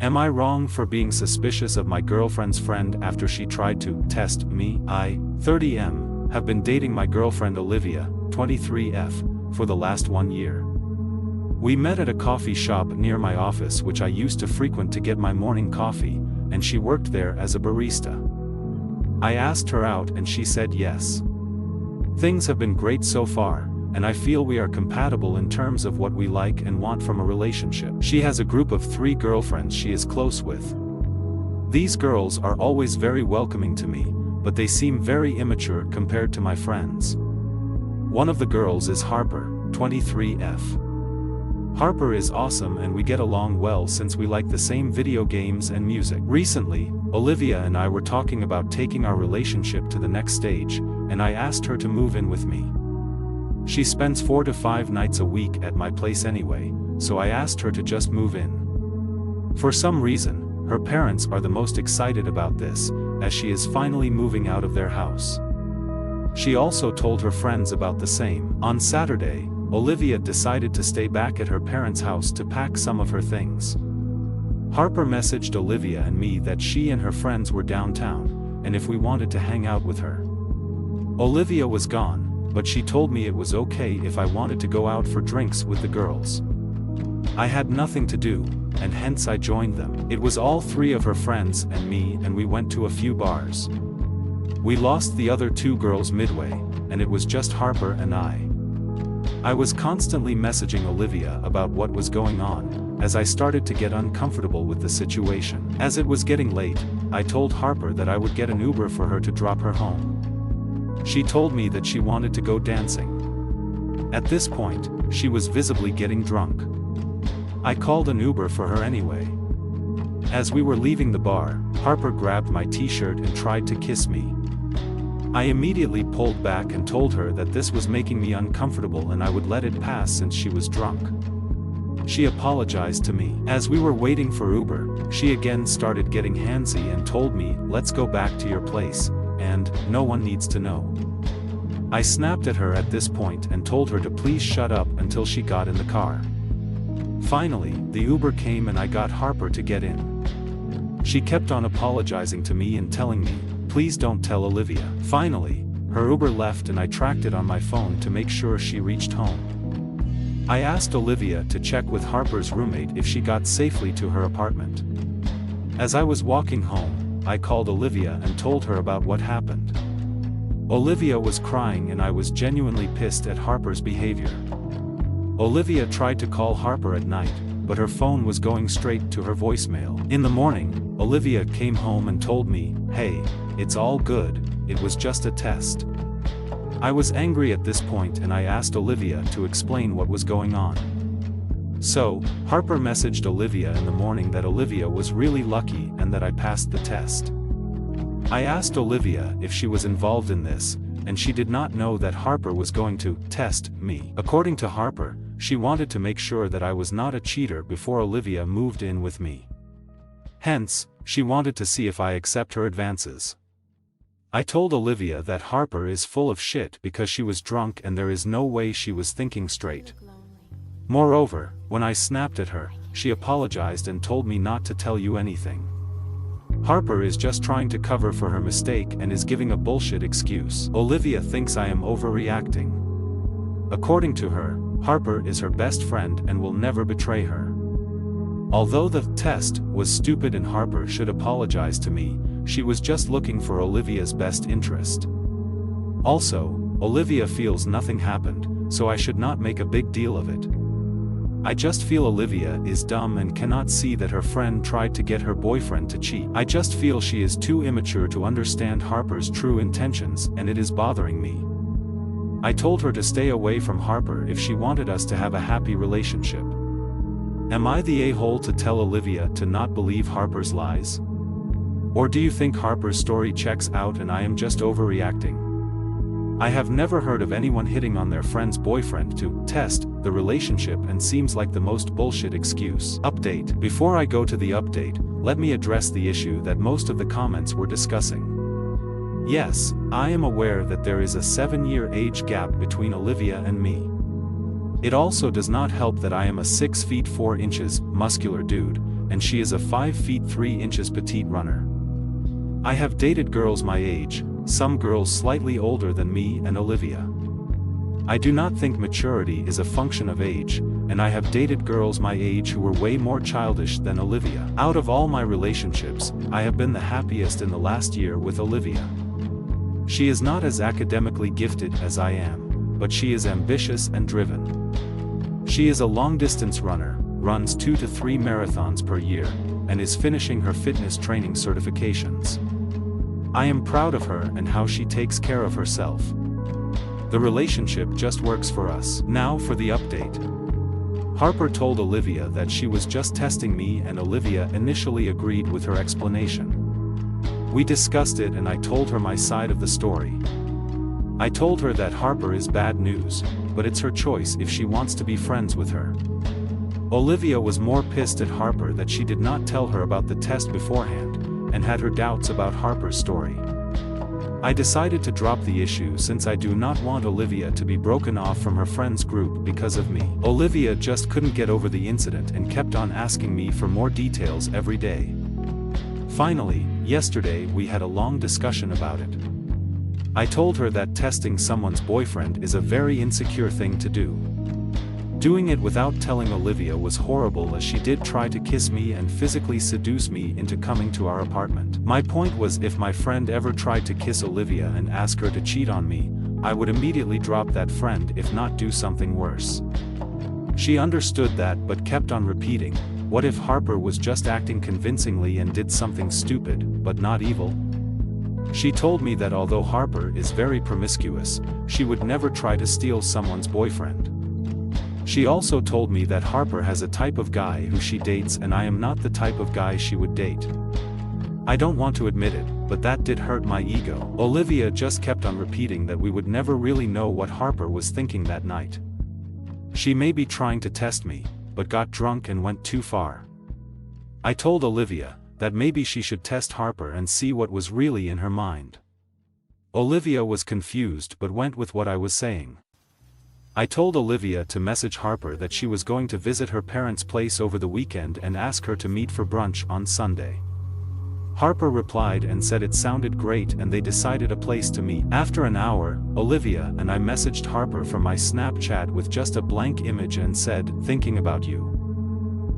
Am I wrong for being suspicious of my girlfriend's friend after she tried to test me? I, 30M, have been dating my girlfriend Olivia, 23F, for the last 1 year. We met at a coffee shop near my office which I used to frequent to get my morning coffee, and she worked there as a barista. I asked her out and she said yes. Things have been great so far, and I feel we are compatible in terms of what we like and want from a relationship. She has a group of 3 girlfriends she is close with. These girls are always very welcoming to me, but they seem very immature compared to my friends. One of the girls is Harper, 23F. Harper is awesome and we get along well since we like the same video games and music. Recently, Olivia and I were talking about taking our relationship to the next stage, and I asked her to move in with me. She spends 4 to 5 nights a week at my place anyway, so I asked her to just move in. For some reason, her parents are the most excited about this, as she is finally moving out of their house. She also told her friends about the same. On Saturday, Olivia decided to stay back at her parents' house to pack some of her things. Harper messaged Olivia and me that she and her friends were downtown, and if we wanted to hang out with her. Olivia was gone, but she told me it was okay if I wanted to go out for drinks with the girls. I had nothing to do, and hence I joined them. It was all 3 of her friends and me, and we went to a few bars. We lost the other 2 girls midway, and it was just Harper and I. I was constantly messaging Olivia about what was going on, as I started to get uncomfortable with the situation. As it was getting late, I told Harper that I would get an Uber for her to drop her home. She told me that she wanted to go dancing. At this point, she was visibly getting drunk. I called an Uber for her anyway. As we were leaving the bar, Harper grabbed my t-shirt and tried to kiss me. I immediately pulled back and told her that this was making me uncomfortable and I would let it pass since she was drunk. She apologized to me. As we were waiting for Uber, she again started getting handsy and told me, "Let's go back to your place, and no one needs to know." I snapped at her at this point and told her to please shut up until she got in the car. Finally, the Uber came and I got Harper to get in. She kept on apologizing to me and telling me, "Please don't tell Olivia." Finally, her Uber left and I tracked it on my phone to make sure she reached home. I asked Olivia to check with Harper's roommate if she got safely to her apartment. As I was walking home, I called Olivia and told her about what happened. Olivia was crying and I was genuinely pissed at Harper's behavior. Olivia tried to call Harper at night, but her phone was going straight to her voicemail. In the morning, Olivia came home and told me, "Hey, it's all good, it was just a test." I was angry at this point and I asked Olivia to explain what was going on. So, Harper messaged Olivia in the morning that Olivia was really lucky and that I passed the test. I asked Olivia if she was involved in this, and she did not know that Harper was going to test me. According to Harper, she wanted to make sure that I was not a cheater before Olivia moved in with me. Hence, she wanted to see if I accept her advances. I told Olivia that Harper is full of shit because she was drunk and there is no way she was thinking straight. Moreover, when I snapped at her, she apologized and told me not to tell you anything. Harper is just trying to cover for her mistake and is giving a bullshit excuse. Olivia thinks I am overreacting. According to her, Harper is her best friend and will never betray her. Although the test was stupid and Harper should apologize to me, she was just looking for Olivia's best interest. Also, Olivia feels nothing happened, so I should not make a big deal of it. I just feel Olivia is dumb and cannot see that her friend tried to get her boyfriend to cheat. I just feel she is too immature to understand Harper's true intentions and it is bothering me. I told her to stay away from Harper if she wanted us to have a happy relationship. Am I the a-hole to tell Olivia to not believe Harper's lies? Or do you think Harper's story checks out and I am just overreacting? I have never heard of anyone hitting on their friend's boyfriend to test the relationship and seems like the most bullshit excuse. Update. Before I go to the update, let me address the issue that most of the comments were discussing. Yes, I am aware that there is a 7-year age gap between Olivia and me. It also does not help that I am a 6 feet 4 inches muscular dude, and she is a 5 feet 3 inches petite runner. I have dated girls my age, some girls slightly older than me and Olivia. I do not think maturity is a function of age, and I have dated girls my age who were way more childish than Olivia. Out of all my relationships, I have been the happiest in the last year with Olivia. She is not as academically gifted as I am, but she is ambitious and driven. She is a long-distance runner, runs 2 to 3 marathons per year, and is finishing her fitness training certifications. I am proud of her and how she takes care of herself. The relationship just works for us. Now for the update. Harper told Olivia that she was just testing me, and Olivia initially agreed with her explanation. We discussed it and I told her my side of the story. I told her that Harper is bad news, but it's her choice if she wants to be friends with her. Olivia was more pissed at Harper that she did not tell her about the test beforehand, and had her doubts about Harper's story. I decided to drop the issue since I do not want Olivia to be broken off from her friends group because of me. Olivia just couldn't get over the incident and kept on asking me for more details every day. Finally, yesterday we had a long discussion about it. I told her that testing someone's boyfriend is a very insecure thing to do. Doing it without telling Olivia was horrible, as she did try to kiss me and physically seduce me into coming to our apartment. My point was, if my friend ever tried to kiss Olivia and ask her to cheat on me, I would immediately drop that friend, if not do something worse. She understood that but kept on repeating, what if Harper was just acting convincingly and did something stupid, but not evil? She told me that although Harper is very promiscuous, she would never try to steal someone's boyfriend. She also told me that Harper has a type of guy who she dates and I am not the type of guy she would date. I don't want to admit it, but that did hurt my ego. Olivia just kept on repeating that we would never really know what Harper was thinking that night. She may be trying to test me, but got drunk and went too far. I told Olivia that maybe she should test Harper and see what was really in her mind. Olivia was confused but went with what I was saying. I told Olivia to message Harper that she was going to visit her parents' place over the weekend and ask her to meet for brunch on Sunday. Harper replied and said it sounded great, and they decided a place to meet. After an hour, Olivia and I messaged Harper from my Snapchat with just a blank image and said, "Thinking about you."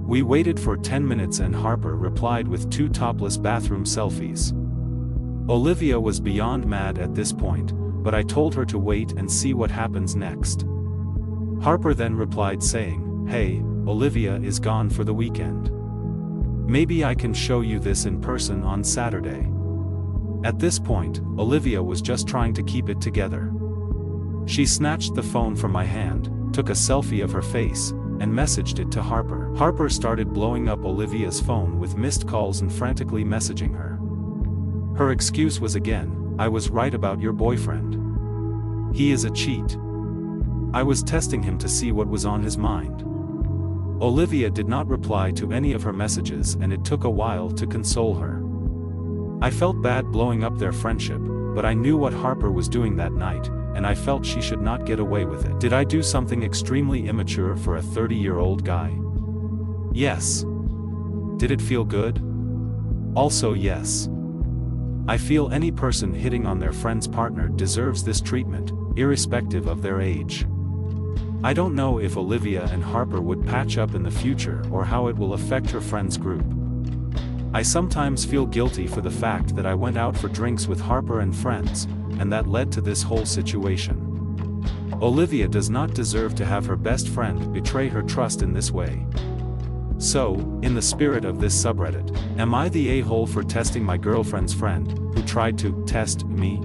We waited for 10 minutes and Harper replied with 2 topless bathroom selfies. Olivia was beyond mad at this point, but I told her to wait and see what happens next. Harper then replied saying, "Hey, Olivia is gone for the weekend. Maybe I can show you this in person on Saturday." At this point, Olivia was just trying to keep it together. She snatched the phone from my hand, took a selfie of her face, and messaged it to Harper. Harper started blowing up Olivia's phone with missed calls and frantically messaging her. Her excuse was again, "I was right about your boyfriend. He is a cheat. I was testing him to see what was on his mind." Olivia did not reply to any of her messages and it took a while to console her. I felt bad blowing up their friendship, but I knew what Harper was doing that night, and I felt she should not get away with it. Did I do something extremely immature for a 30-year-old guy? Yes. Did it feel good? Also yes. I feel any person hitting on their friend's partner deserves this treatment, irrespective of their age. I don't know if Olivia and Harper would patch up in the future or how it will affect her friends group. I sometimes feel guilty for the fact that I went out for drinks with Harper and friends, and that led to this whole situation. Olivia does not deserve to have her best friend betray her trust in this way. So, in the spirit of this subreddit, am I the a-hole for testing my girlfriend's friend, who tried to test me?